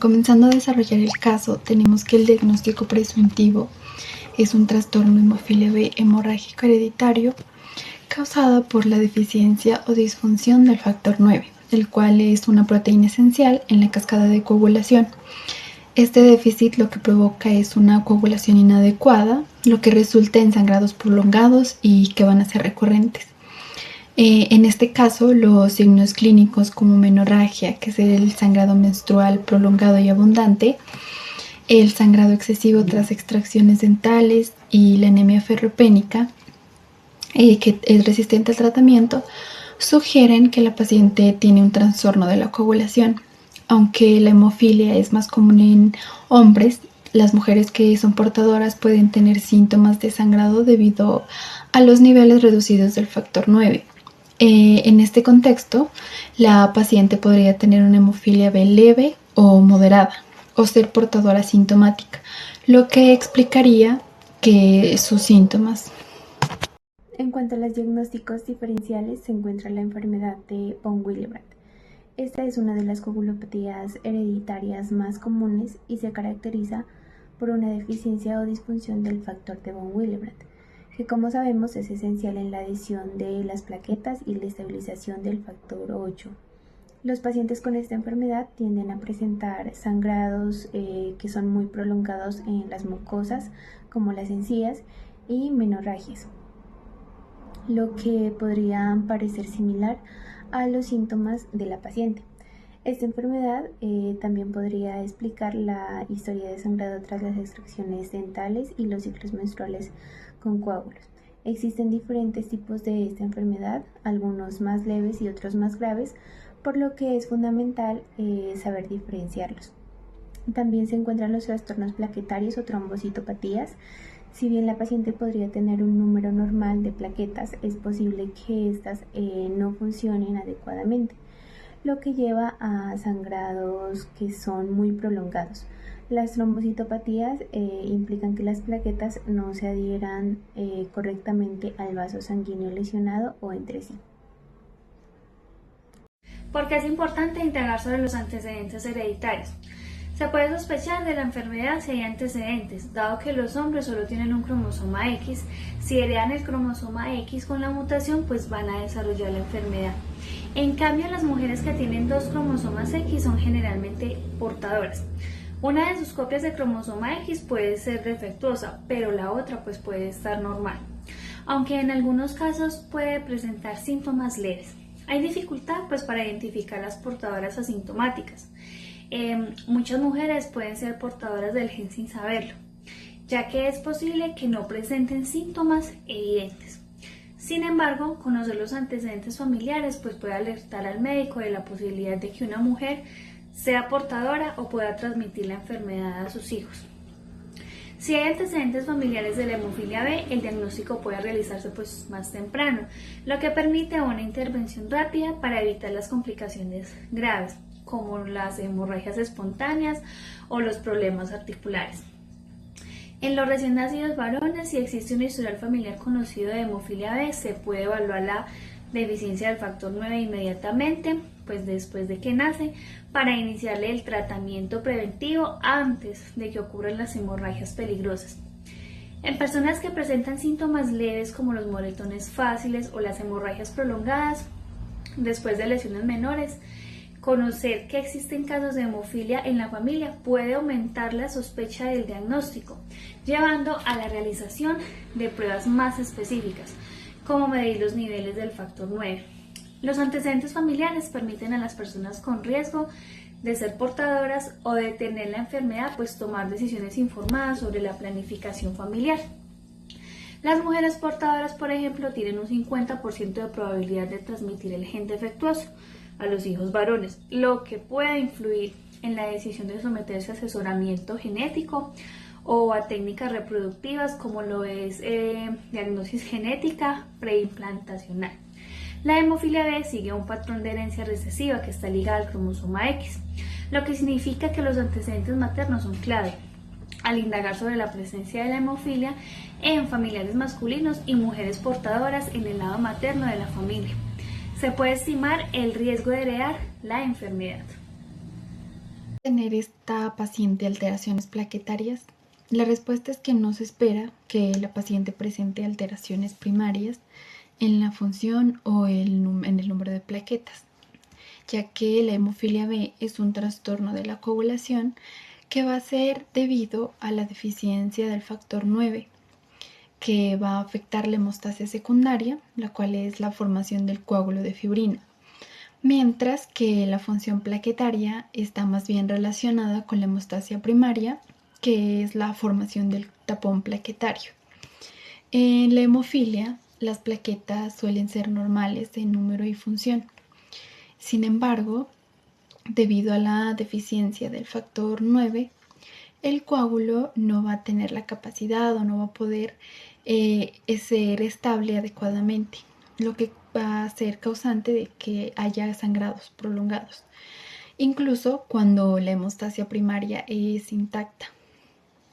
Comenzando a desarrollar el caso, tenemos que el diagnóstico presuntivo es un trastorno hemofilia B hemorrágico hereditario causado por la deficiencia o disfunción del factor 9, el cual es una proteína esencial en la cascada de coagulación. Este déficit lo que provoca es una coagulación inadecuada, lo que resulta en sangrados prolongados y que van a ser recurrentes. En este caso, los signos clínicos como menorragia, que es el sangrado menstrual prolongado y abundante, el sangrado excesivo tras extracciones dentales y la anemia ferropénica, que es resistente al tratamiento, sugieren que la paciente tiene un trastorno de la coagulación. Aunque la hemofilia es más común en hombres, las mujeres que son portadoras pueden tener síntomas de sangrado debido a los niveles reducidos del factor 9. En este contexto, la paciente podría tener una hemofilia B leve o moderada o ser portadora asintomática, lo que explicaría que sus síntomas. En cuanto a los diagnósticos diferenciales, se encuentra la enfermedad de von Willebrand. Esta es una de las coagulopatías hereditarias más comunes y se caracteriza por una deficiencia o disfunción del factor de von Willebrand, que como sabemos es esencial en la adición de las plaquetas y la estabilización del factor 8. Los pacientes con esta enfermedad tienden a presentar sangrados que son muy prolongados en las mucosas, como las encías, y menorragias, lo que podría parecer similar a los síntomas de la paciente. Esta enfermedad también podría explicar la historia de sangrado tras las extracciones dentales y los ciclos menstruales con coágulos. Existen diferentes tipos de esta enfermedad, algunos más leves y otros más graves, por lo que es fundamental saber diferenciarlos. También se encuentran los trastornos plaquetarios o trombocitopatías. Si bien la paciente podría tener un número normal de plaquetas, es posible que estas no funcionen adecuadamente, lo que lleva a sangrados que son muy prolongados. Las trombocitopatías implican que las plaquetas no se adhieran correctamente al vaso sanguíneo lesionado o entre sí. ¿Por qué es importante indagar sobre los antecedentes hereditarios? Se puede sospechar de la enfermedad si hay antecedentes, dado que los hombres solo tienen un cromosoma X. Si heredan el cromosoma X con la mutación, pues van a desarrollar la enfermedad. En cambio, las mujeres que tienen dos cromosomas X son generalmente portadoras. Una de sus copias de cromosoma X puede ser defectuosa, pero la otra pues puede estar normal, aunque en algunos casos puede presentar síntomas leves. Hay dificultad pues para identificar las portadoras asintomáticas. Muchas mujeres pueden ser portadoras del gen sin saberlo, ya que es posible que no presenten síntomas evidentes. Sin embargo, conocer los antecedentes familiares pues puede alertar al médico de la posibilidad de que una mujer sea portadora o pueda transmitir la enfermedad a sus hijos. Si hay antecedentes familiares de la hemofilia B, el diagnóstico puede realizarse pues más temprano, lo que permite una intervención rápida para evitar las complicaciones graves, como las hemorragias espontáneas o los problemas articulares. En los recién nacidos varones, si existe un historial familiar conocido de hemofilia B, se puede evaluar la deficiencia del factor 9 inmediatamente, pues después de que nace, para iniciarle el tratamiento preventivo antes de que ocurran las hemorragias peligrosas. En personas que presentan síntomas leves como los moretones fáciles o las hemorragias prolongadas después de lesiones menores, conocer que existen casos de hemofilia en la familia puede aumentar la sospecha del diagnóstico, llevando a la realización de pruebas más específicas, como medir los niveles del factor 9. Los antecedentes familiares permiten a las personas con riesgo de ser portadoras o de tener la enfermedad, pues tomar decisiones informadas sobre la planificación familiar. Las mujeres portadoras, por ejemplo, tienen un 50% de probabilidad de transmitir el gen defectuoso a los hijos varones, lo que puede influir en la decisión de someterse a asesoramiento genético o a técnicas reproductivas como lo es diagnosis genética preimplantacional. La hemofilia B sigue un patrón de herencia recesiva que está ligada al cromosoma X, lo que significa que los antecedentes maternos son clave al indagar sobre la presencia de la hemofilia en familiares masculinos y mujeres portadoras en el lado materno de la familia. Se puede estimar el riesgo de heredar la enfermedad. ¿Tener esta paciente alteraciones plaquetarias? La respuesta es que no se espera que la paciente presente alteraciones primarias en la función o en el número de plaquetas, ya que la hemofilia B es un trastorno de la coagulación que va a ser debido a la deficiencia del factor 9, que va a afectar la hemostasia secundaria, la cual es la formación del coágulo de fibrina, mientras que la función plaquetaria está más bien relacionada con la hemostasia primaria, que es la formación del tapón plaquetario. En la hemofilia, las plaquetas suelen ser normales en número y función. Sin embargo, debido a la deficiencia del factor 9, el coágulo no va a tener la capacidad o no va a poder ser estable adecuadamente, lo que va a ser causante de que haya sangrados prolongados, incluso cuando la hemostasia primaria es intacta.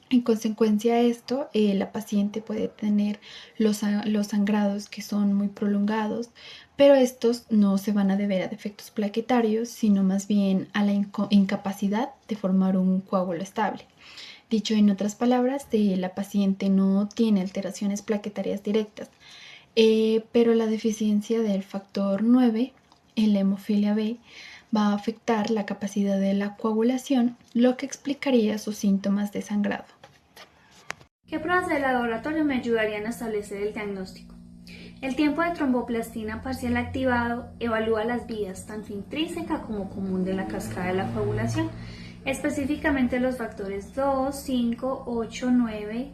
En consecuencia de esto, la paciente puede tener los sangrados que son muy prolongados, pero estos no se van a deber a defectos plaquetarios, sino más bien a la incapacidad de formar un coágulo estable. Dicho en otras palabras, la paciente no tiene alteraciones plaquetarias directas, pero la deficiencia del factor 9 en la hemofilia B va a afectar la capacidad de la coagulación, lo que explicaría sus síntomas de sangrado. ¿Qué pruebas de laboratorio me ayudarían a establecer el diagnóstico? El tiempo de tromboplastina parcial activado evalúa las vías tanto intrínseca como común de la cascada de la coagulación, específicamente los factores 2, 5, 8, 9,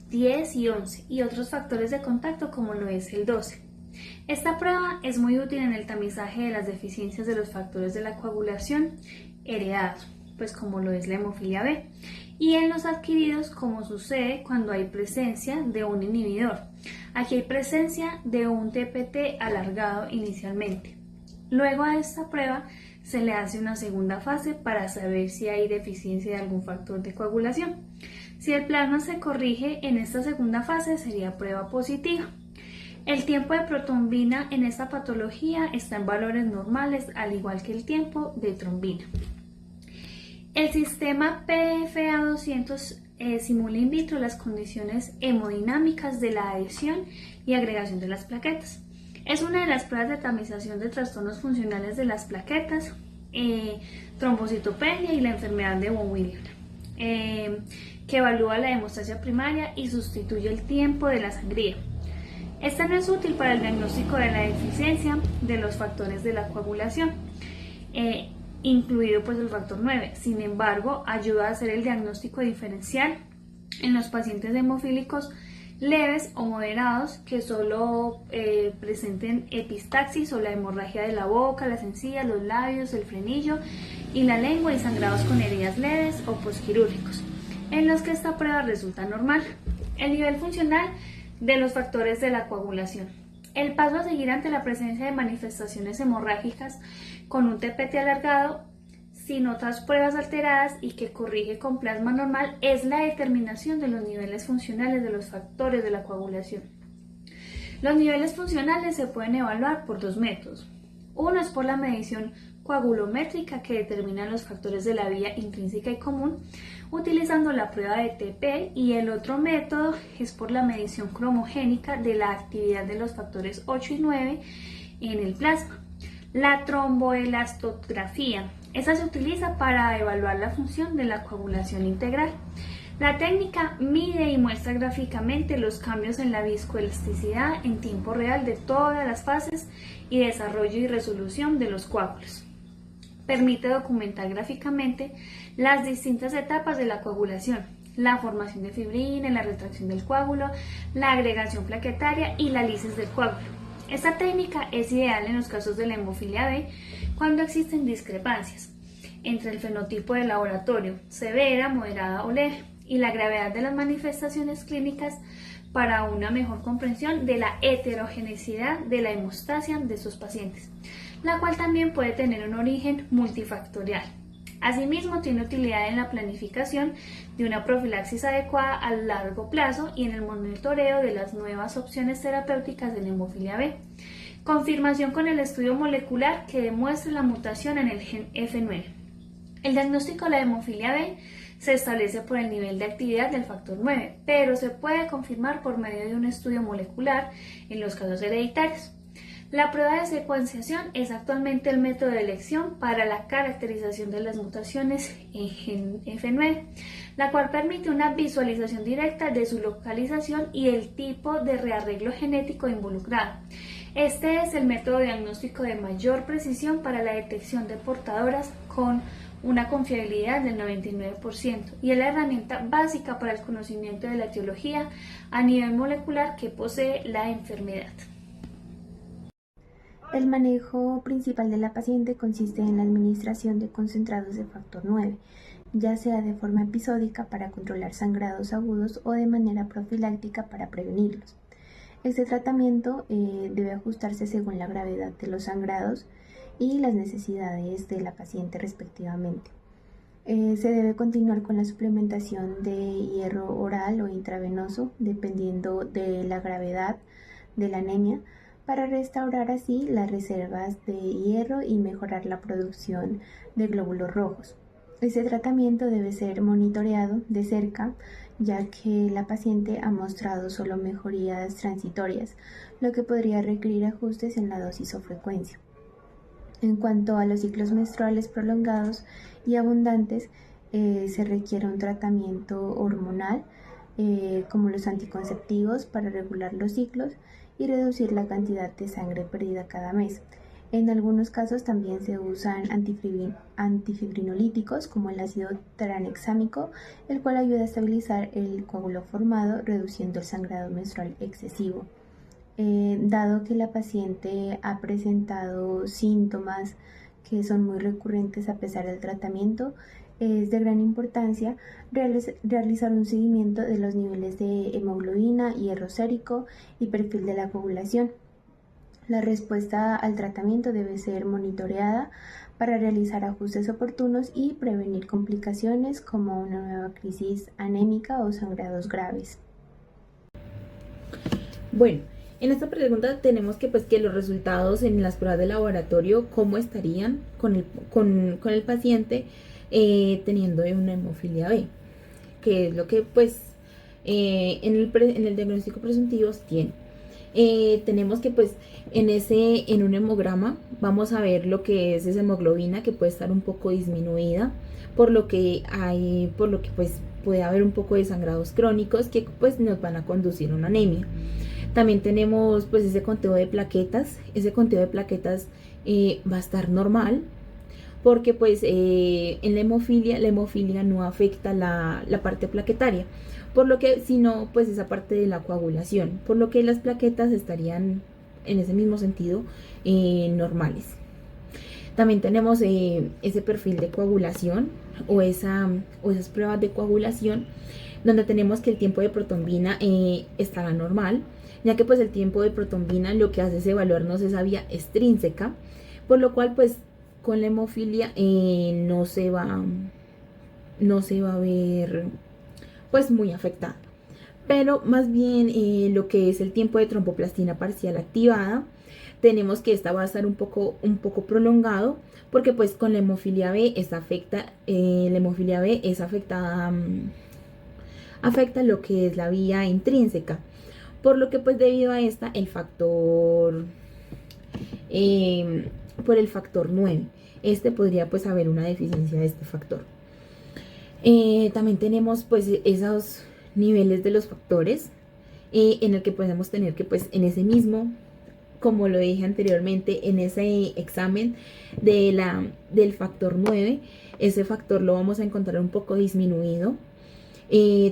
10 y 11 y otros factores de contacto como lo es el 12. Esta prueba es muy útil en el tamizaje de las deficiencias de los factores de la coagulación heredados, pues como lo es la hemofilia B, y en los adquiridos como sucede cuando hay presencia de un inhibidor. Aquí hay presencia de un TPT alargado inicialmente. Luego a esta prueba se le hace una segunda fase para saber si hay deficiencia de algún factor de coagulación. Si el plasma se corrige en esta segunda fase sería prueba positiva. El tiempo de protrombina en esta patología está en valores normales, al igual que el tiempo de trombina. El sistema PFA200 simula in vitro las condiciones hemodinámicas de la adhesión y agregación de las plaquetas. Es una de las pruebas de tamización de trastornos funcionales de las plaquetas, trombocitopenia y la enfermedad de von Willebrand, que evalúa la hemostasia primaria y sustituye el tiempo de la sangría. Esta no es útil para el diagnóstico de la deficiencia de los factores de la coagulación, incluido pues el factor 9. Sin embargo, ayuda a hacer el diagnóstico diferencial en los pacientes hemofílicos leves o moderados que solo presenten epistaxis o la hemorragia de la boca, las encías, los labios, el frenillo y la lengua y sangrados con heridas leves o posquirúrgicos, en los que esta prueba resulta normal. El nivel funcional de los factores de la coagulación. El paso a seguir ante la presencia de manifestaciones hemorrágicas con un TPT alargado sin otras pruebas alteradas y que corrige con plasma normal es la determinación de los niveles funcionales de los factores de la coagulación. Los niveles funcionales se pueden evaluar por dos métodos. Uno es por la medición coagulométrica que determina los factores de la vía intrínseca y común utilizando la prueba de TP, y el otro método es por la medición cromogénica de la actividad de los factores 8 y 9 en el plasma. La tromboelastografía, esa se utiliza para evaluar la función de la coagulación integral. La técnica mide y muestra gráficamente los cambios en la viscoelasticidad en tiempo real de todas las fases y desarrollo y resolución de los coágulos. Permite documentar gráficamente las distintas etapas de la coagulación, la formación de fibrina, la retracción del coágulo, la agregación plaquetaria y la lisis del coágulo. Esta técnica es ideal en los casos de la hemofilia B cuando existen discrepancias entre el fenotipo del laboratorio, severa, moderada o leve, y la gravedad de las manifestaciones clínicas para una mejor comprensión de la heterogeneidad de la hemostasia de sus pacientes, la cual también puede tener un origen multifactorial. Asimismo, tiene utilidad en la planificación de una profilaxis adecuada a largo plazo y en el monitoreo de las nuevas opciones terapéuticas de la hemofilia B. Confirmación con el estudio molecular que demuestre la mutación en el gen F9. El diagnóstico de la hemofilia B se establece por el nivel de actividad del factor 9, pero se puede confirmar por medio de un estudio molecular en los casos hereditarios. La prueba de secuenciación es actualmente el método de elección para la caracterización de las mutaciones en F9, la cual permite una visualización directa de su localización y el tipo de rearreglo genético involucrado. Este es el método diagnóstico de mayor precisión para la detección de portadoras con una confiabilidad del 99% y es la herramienta básica para el conocimiento de la etiología a nivel molecular que posee la enfermedad. El manejo principal de la paciente consiste en la administración de concentrados de factor 9, ya sea de forma episódica para controlar sangrados agudos o de manera profiláctica para prevenirlos. Este tratamiento debe ajustarse según la gravedad de los sangrados y las necesidades de la paciente respectivamente. Se debe continuar con la suplementación de hierro oral o intravenoso dependiendo de la gravedad de la anemia para restaurar así las reservas de hierro y mejorar la producción de glóbulos rojos. Este tratamiento debe ser monitoreado de cerca ya que la paciente ha mostrado solo mejorías transitorias, lo que podría requerir ajustes en la dosis o frecuencia. En cuanto a los ciclos menstruales prolongados y abundantes, se requiere un tratamiento hormonal como los anticonceptivos para regular los ciclos y reducir la cantidad de sangre perdida cada mes. En algunos casos también se usan antifibrinolíticos como el ácido tranexámico, el cual ayuda a estabilizar el coágulo formado, reduciendo el sangrado menstrual excesivo. Dado que la paciente ha presentado síntomas que son muy recurrentes a pesar del tratamiento, es de gran importancia realizar un seguimiento de los niveles de hemoglobina, hierro sérico y perfil de la coagulación. La respuesta al tratamiento debe ser monitoreada para realizar ajustes oportunos y prevenir complicaciones como una nueva crisis anémica o sangrados graves. Bueno, en esta pregunta tenemos que los resultados en las pruebas de laboratorio, cómo estarían con el paciente teniendo una hemofilia B, que es lo que en el diagnóstico presuntivo tiene. Tenemos que en un hemograma vamos a ver lo que es esa hemoglobina, que puede estar un poco disminuida, por lo que puede haber un poco de sangrados crónicos que nos van a conducir a una anemia. También tenemos ese conteo de plaquetas. Ese conteo de plaquetas va a estar normal, porque en la hemofilia no afecta la parte plaquetaria, por lo que sino esa parte de la coagulación, por lo que las plaquetas estarían en ese mismo sentido normales. También tenemos ese perfil de coagulación o esas pruebas de coagulación, donde tenemos que el tiempo de protombina estará normal, ya que el tiempo de protombina lo que hace es evaluarnos esa vía extrínseca, por lo cual con la hemofilia no se va a ver muy afectada, pero más bien lo que es el tiempo de tromboplastina parcial activada, tenemos que esta va a estar un poco prolongado, porque con la hemofilia B afecta lo que es la vía intrínseca, por lo que debido a esta el factor por el factor 9 podría haber una deficiencia de este factor. También tenemos esos niveles de los factores en el que podemos tener que en ese mismo, como lo dije anteriormente, en ese examen del factor 9, ese factor lo vamos a encontrar un poco disminuido.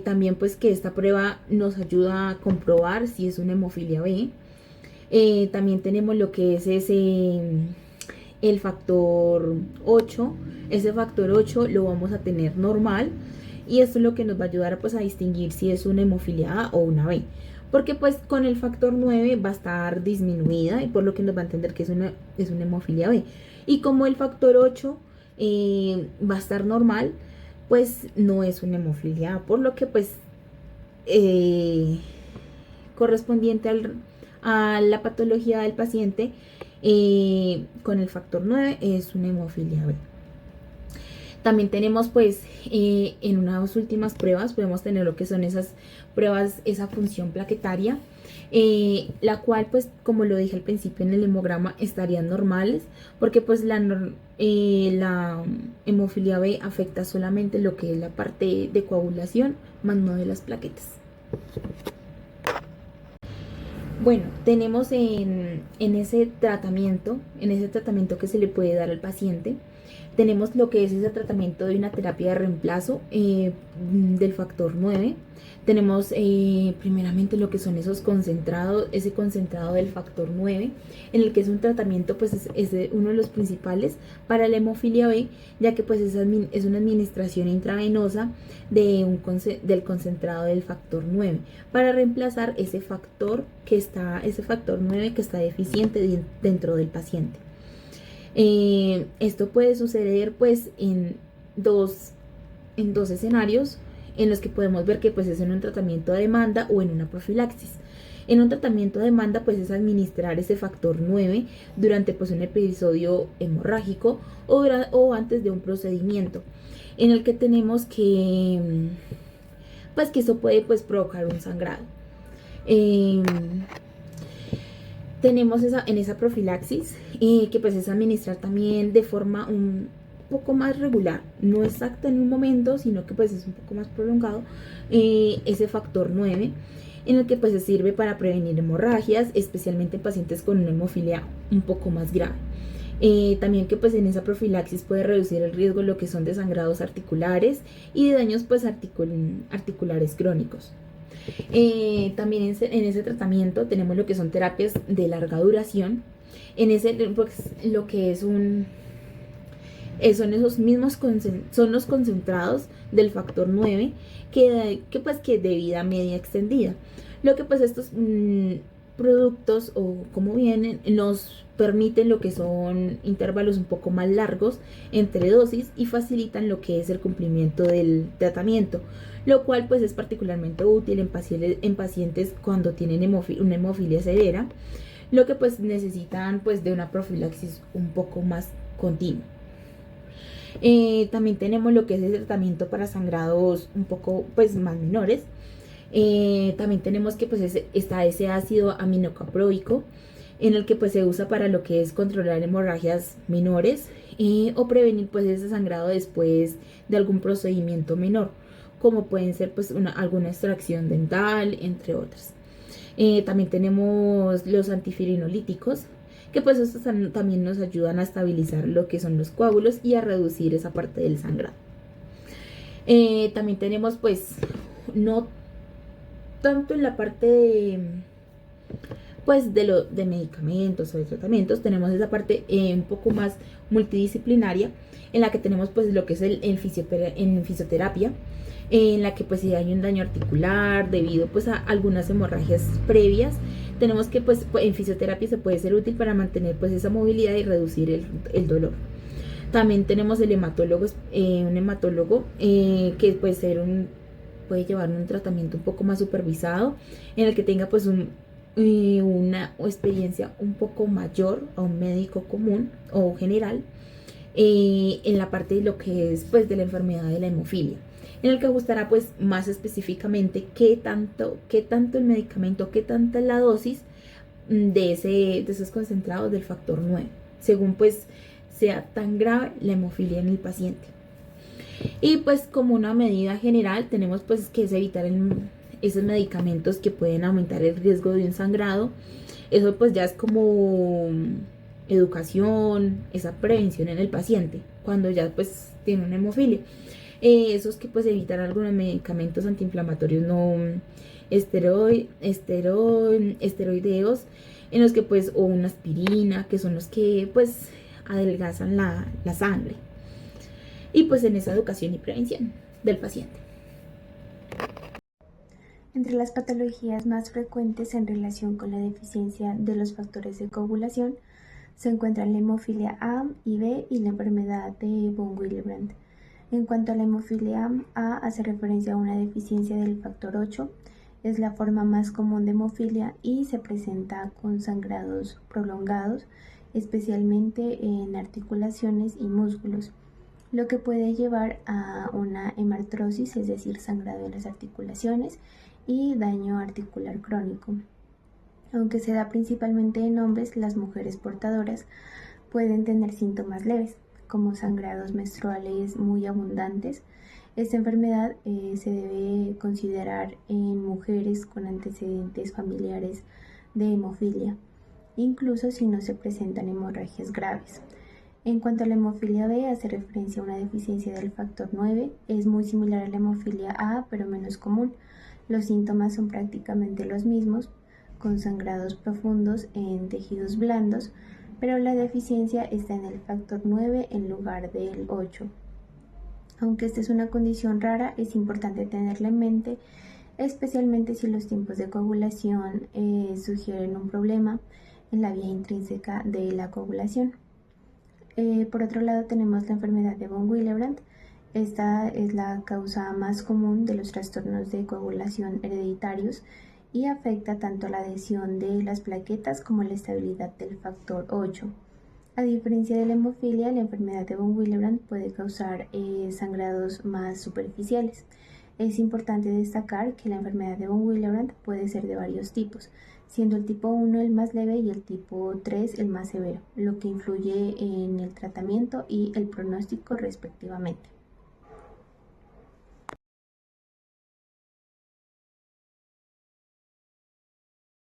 También que esta prueba nos ayuda a comprobar si es una hemofilia B. También tenemos lo que es el factor 8. Ese factor 8 lo vamos a tener normal, y esto es lo que nos va a ayudar a distinguir si es una hemofilia A o una B, porque con el factor 9 va a estar disminuida, y por lo que nos va a entender que es una hemofilia B. Y como el factor 8 va a estar normal, no es una hemofilia A, por lo que correspondiente a la patología del paciente, con el factor 9 es una hemofilia B. También tenemos pues en unas últimas pruebas podemos tener lo que son esas pruebas, esa función plaquetaria, la cual pues como lo dije al principio en el hemograma estarían normales porque pues la hemofilia B afecta solamente lo que es la parte de coagulación, más no de las plaquetas. Bueno, tenemos en ese tratamiento que se le puede dar al paciente, tenemos lo que es ese tratamiento de una terapia de reemplazo del factor 9. Tenemos primeramente lo que son esos concentrados, ese concentrado del factor 9, en el que es un tratamiento, pues es uno de los principales para la hemofilia B, ya que pues es una administración intravenosa del concentrado del factor 9, para reemplazar ese factor 9 que está deficiente dentro del paciente. Esto puede suceder pues en dos escenarios en los que podemos ver que pues es en un tratamiento de demanda o en una profilaxis. En un tratamiento de demanda pues es administrar ese factor 9 durante pues un episodio hemorrágico o antes de un procedimiento en el que tenemos que pues que eso puede pues provocar un sangrado. Tenemos en esa profilaxis que pues es administrar también de forma un poco más regular, no exacta en un momento, sino que pues es un poco más prolongado, ese factor 9, en el que pues se sirve para prevenir hemorragias, especialmente en pacientes con una hemofilia un poco más grave. También que pues en esa profilaxis puede reducir el riesgo de lo que son de sangrados articulares y de daños pues articulares crónicos. También en ese tratamiento tenemos lo que son terapias de larga duración. En ese pues, lo que es son esos mismos son los concentrados del factor 9 que de vida media extendida. Lo que pues estos productos o como vienen nos permiten lo que son intervalos un poco más largos entre dosis y facilitan lo que es el cumplimiento del tratamiento, lo cual pues es particularmente útil en pacientes cuando tienen una hemofilia severa, lo que pues necesitan pues de una profilaxis un poco más continua. También tenemos lo que es el tratamiento para sangrados un poco pues más menores. También tenemos que pues está ese ácido aminocaproico, en el que pues se usa para lo que es controlar hemorragias menores o prevenir pues ese sangrado después de algún procedimiento menor, como pueden ser pues alguna extracción dental, entre otras. También tenemos los antifirinolíticos, que pues estos también nos ayudan a estabilizar lo que son los coágulos y a reducir esa parte del sangrado. También tenemos pues no tanto en la parte de medicamentos o de tratamientos, tenemos esa parte un poco más multidisciplinaria, en la que tenemos pues lo que es en fisioterapia, en la que pues si hay un daño articular debido pues a algunas hemorragias previas, tenemos que pues en fisioterapia se puede ser útil para mantener pues esa movilidad y reducir el dolor. También tenemos el hematólogo, un hematólogo que puede llevar un tratamiento un poco más supervisado, en el que tenga pues una experiencia un poco mayor a un médico común o general en la parte de lo que es pues de la enfermedad de la hemofilia, en el que ajustará pues más específicamente qué tanto el medicamento, qué tanta la dosis de esos concentrados del factor 9, según pues sea tan grave la hemofilia en el paciente. Y pues como una medida general tenemos pues que es evitar esos medicamentos que pueden aumentar el riesgo de un sangrado. Eso pues ya es como educación, esa prevención en el paciente cuando ya pues tiene una hemofilia. Esos que pues evitar algunos medicamentos antiinflamatorios no esteroideos, en los que pues o una aspirina, que son los que pues adelgazan la sangre. Y pues en esa educación y prevención del paciente. Entre las patologías más frecuentes en relación con la deficiencia de los factores de coagulación se encuentran la hemofilia A y B y la enfermedad de von Willebrand. En cuanto a la hemofilia A, hace referencia a una deficiencia del factor 8, es la forma más común de hemofilia y se presenta con sangrados prolongados, especialmente en articulaciones y músculos. lo que puede llevar a una hemartrosis, es decir, sangrado en las articulaciones y daño articular crónico. Aunque se da principalmente en hombres, las mujeres portadoras pueden tener síntomas leves, como sangrados menstruales muy abundantes. Esta enfermedad se debe considerar en mujeres con antecedentes familiares de hemofilia, incluso si no se presentan hemorragias graves. En cuanto a la hemofilia B, hace referencia a una deficiencia del factor 9. Es muy similar a la hemofilia A, pero menos común. Los síntomas son prácticamente los mismos, con sangrados profundos en tejidos blandos, pero la deficiencia está en el factor 9 en lugar del 8. Aunque esta es una condición rara, es importante tenerla en mente, especialmente si los tiempos de coagulación sugieren un problema en la vía intrínseca de la coagulación. Por otro lado, tenemos la enfermedad de von Willebrand. Esta es la causa más común de los trastornos de coagulación hereditarios y afecta tanto la adhesión de las plaquetas como la estabilidad del factor 8. A diferencia de la hemofilia, la enfermedad de von Willebrand puede causar sangrados más superficiales. Es importante destacar que la enfermedad de von Willebrand puede ser de varios tipos, siendo el tipo 1 el más leve y el tipo 3 el más severo, lo que influye en el tratamiento y el pronóstico respectivamente.